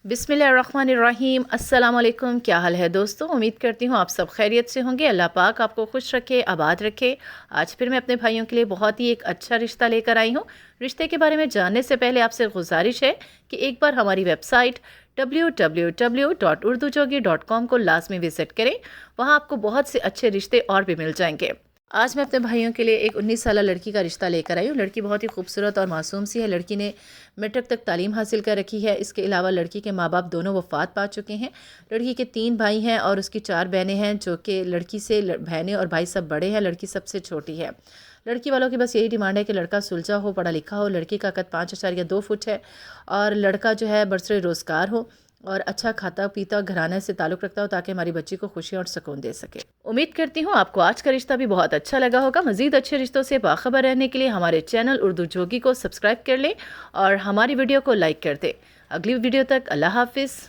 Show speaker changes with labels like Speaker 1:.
Speaker 1: बिस्मिल्लाहिर्रहमानिर्रहीम। अस्सलाम वालेकुम। क्या हाल है दोस्तों? उम्मीद करती हूँ आप सब खैरियत से होंगे। अल्लाह पाक आपको खुश रखे, आबाद रखे। आज फिर मैं अपने भाइयों के लिए बहुत ही एक अच्छा रिश्ता लेकर आई हूँ। रिश्ते के बारे में जानने से पहले आपसे गुजारिश है कि एक बार हमारी वेबसाइट www.urdujogi.com को लाजमी विज़िट करें। वहाँ आपको बहुत से अच्छे रिश्ते और भी मिल जाएंगे। आज मैं अपने भाइयों के लिए एक 19 साल लड़की का रिश्ता लेकर आई हूँ। लड़की बहुत ही खूबसूरत और मासूम सी है। लड़की ने मैट्रिक तक तालीम हासिल कर रखी है। इसके अलावा लड़की के माँ बाप दोनों वफ़ात पा चुके हैं। लड़की के 3 भाई हैं और उसकी 4 बहनें हैं, जो कि लड़की से बहनें और भाई सब बड़े हैं, लड़की सबसे छोटी है। लड़की वालों की बस यही डिमांड है कि लड़का सुलझा हो, पढ़ा लिखा हो। लड़की का कद 5.2 फुट है और लड़का जो है बरसरे रोज़गार हो और अच्छा खाता पीता घराने से ताल्लुक़ रखता हो, ताकि हमारी बच्ची को खुशी और सुकून दे सके। उम्मीद करती हूँ आपको आज का रिश्ता भी बहुत अच्छा लगा होगा। मज़ीद अच्छे रिश्तों से बाखबर रहने के लिए हमारे चैनल उर्दू जोगी को सब्सक्राइब कर लें और हमारी वीडियो को लाइक कर दें। अगली वीडियो तक अल्लाह हाफिज़।